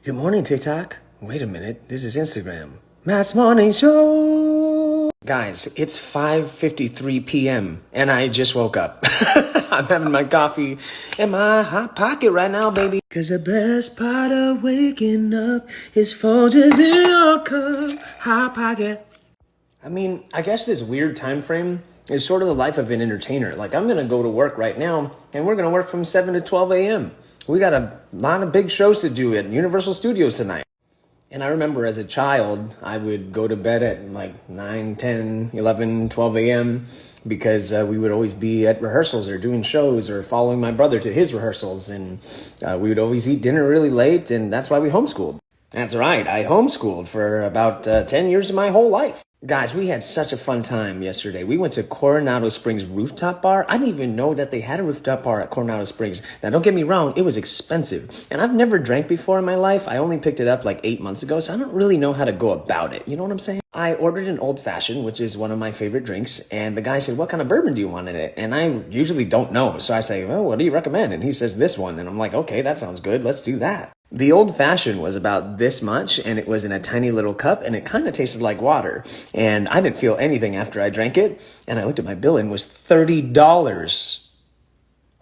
Good morning, TikTok. Wait a minute, this is Instagram. Matt's Morning Show! Guys, it's 5:53 p.m. and I just woke up. I'm having my coffee in my hot pocket right now, baby. Cause the best part of waking up is Folgers in your cup. Hot pocket. I guess this weird time frame is sort of the life of an entertainer. Like, I'm gonna go to work right now, and we're gonna work from 7 to 12 a.m. We got a lot of big shows to do at Universal Studios tonight. And I remember as a child, I would go to bed at like 9, 10, 11, 12 a.m. because we would always be at rehearsals or doing shows or following my brother to his rehearsals. And we would always eat dinner really late, and that's why we homeschooled. That's right, I homeschooled for about 10 years of my whole life. Guys, we had such a fun time yesterday. We went to Coronado Springs Rooftop Bar. I didn't even know that they had a rooftop bar at Coronado Springs. Now, don't get me wrong, it was expensive. And I've never drank before in my life. I only picked it up like 8 months ago, so I don't really know how to go about it. You know what I'm saying? I ordered an old fashioned, which is one of my favorite drinks. And the guy said, what kind of bourbon do you want in it? And I usually don't know. So I say, well, what do you recommend? And he says this one. And I'm like, okay, that sounds good. Let's do that. The old fashioned was about this much, and it was in a tiny little cup, and it kind of tasted like water. And I didn't feel anything after I drank it, and I looked at my bill and it was $30.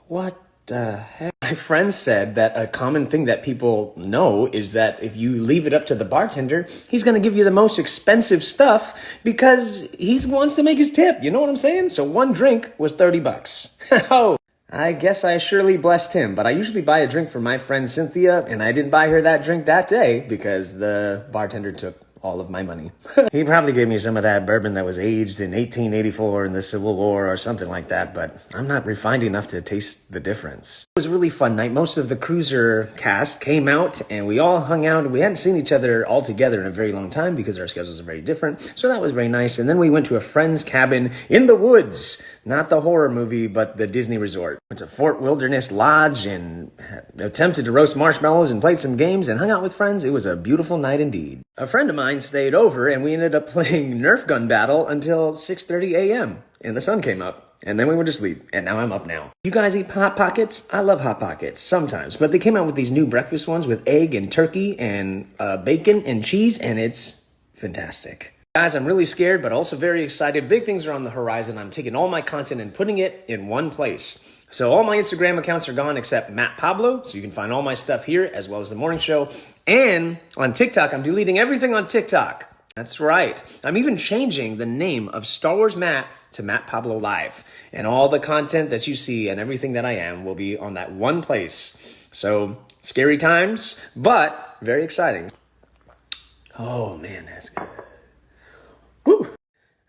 What the heck? My friend said that a common thing that people know is that if you leave it up to the bartender, he's going to give you the most expensive stuff because he wants to make his tip. You know what I'm saying? So one drink was $30. Oh. I guess I surely blessed him, but I usually buy a drink for my friend Cynthia, and I didn't buy her that drink that day because the bartender took all of my money. He probably gave me some of that bourbon that was aged in 1884 in the Civil War or something like that, but I'm not refined enough to taste the difference. It was a really fun night. Most of the Cruiser cast came out, and we all hung out. We hadn't seen each other all together in a very long time because our schedules are very different, so that was very nice. And then we went to a friend's cabin in the woods, not the horror movie, but the Disney resort. Went to Fort Wilderness Lodge and attempted to roast marshmallows and played some games and hung out with friends. It was a beautiful night indeed. A friend of mine stayed over, and we ended up playing Nerf gun battle until 6:30 a.m. and the sun came up. And then we went to sleep, and now I'm up now. You guys eat Hot Pockets? I love Hot Pockets, sometimes. But they came out with these new breakfast ones with egg and turkey and bacon and cheese, and it's fantastic. Guys, I'm really scared, but also very excited. Big things are on the horizon. I'm taking all my content and putting it in one place. So all my Instagram accounts are gone except Matt Pablo. So you can find all my stuff here as well as the morning show. And on TikTok, I'm deleting everything on TikTok. That's right. I'm even changing the name of Star Wars Matt to Matt Pablo Live. And all the content that you see and everything that I am will be on that one place. So scary times, but very exciting. Oh man, that's good. Woo!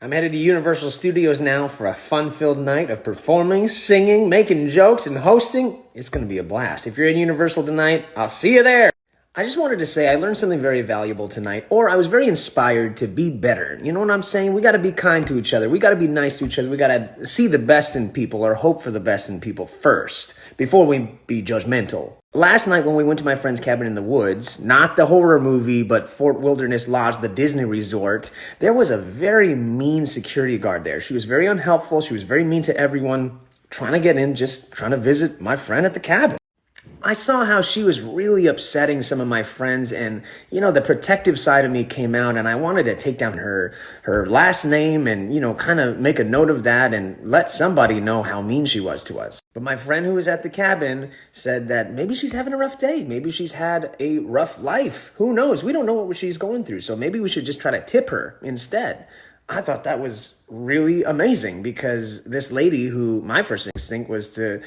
I'm headed to Universal Studios now for a fun-filled night of performing, singing, making jokes, and hosting. It's going to be a blast. If you're in Universal tonight, I'll see you there. I just wanted to say I learned something very valuable tonight, or I was very inspired to be better. You know what I'm saying? We got to be kind to each other. We got to be nice to each other. We got to see the best in people or hope for the best in people first before we be judgmental. Last night when we went to my friend's cabin in the woods, not the horror movie, but Fort Wilderness Lodge, the Disney resort, there was a very mean security guard there. She was very unhelpful. She was very mean to everyone trying to get in, just trying to visit my friend at the cabin. I saw how she was really upsetting some of my friends, and, you know, the protective side of me came out, and I wanted to take down her last name and, you know, kind of make a note of that and let somebody know how mean she was to us. But my friend who was at the cabin said that maybe she's having a rough day. Maybe she's had a rough life. Who knows? We don't know what she's going through, so maybe we should just try to tip her instead. I thought that was really amazing because this lady who my first instinct was to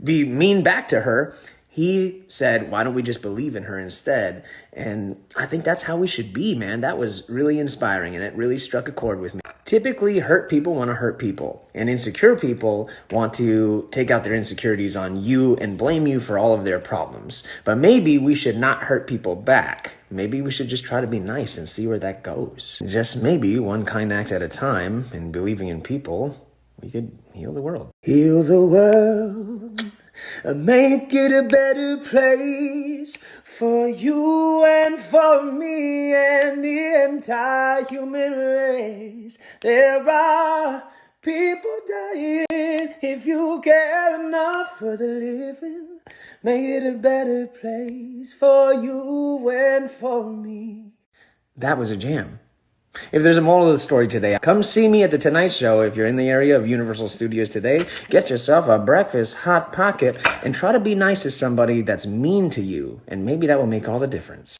be mean back to her, he said, why don't we just believe in her instead? And I think that's how we should be, man. That was really inspiring, and it really struck a chord with me. Typically, hurt people want to hurt people, and insecure people want to take out their insecurities on you and blame you for all of their problems. But maybe we should not hurt people back. Maybe we should just try to be nice and see where that goes. Just maybe one kind act at a time, and believing in people, we could heal the world. Heal the world. Make it a better place for you and for me and the entire human race. There are people dying. If you care enough for the living, make it a better place for you and for me. That was a jam. If there's a moral of the story today, come see me at The Tonight Show if you're in the area of Universal Studios today. Get yourself a breakfast hot pocket and try to be nice to somebody that's mean to you, and maybe that will make all the difference.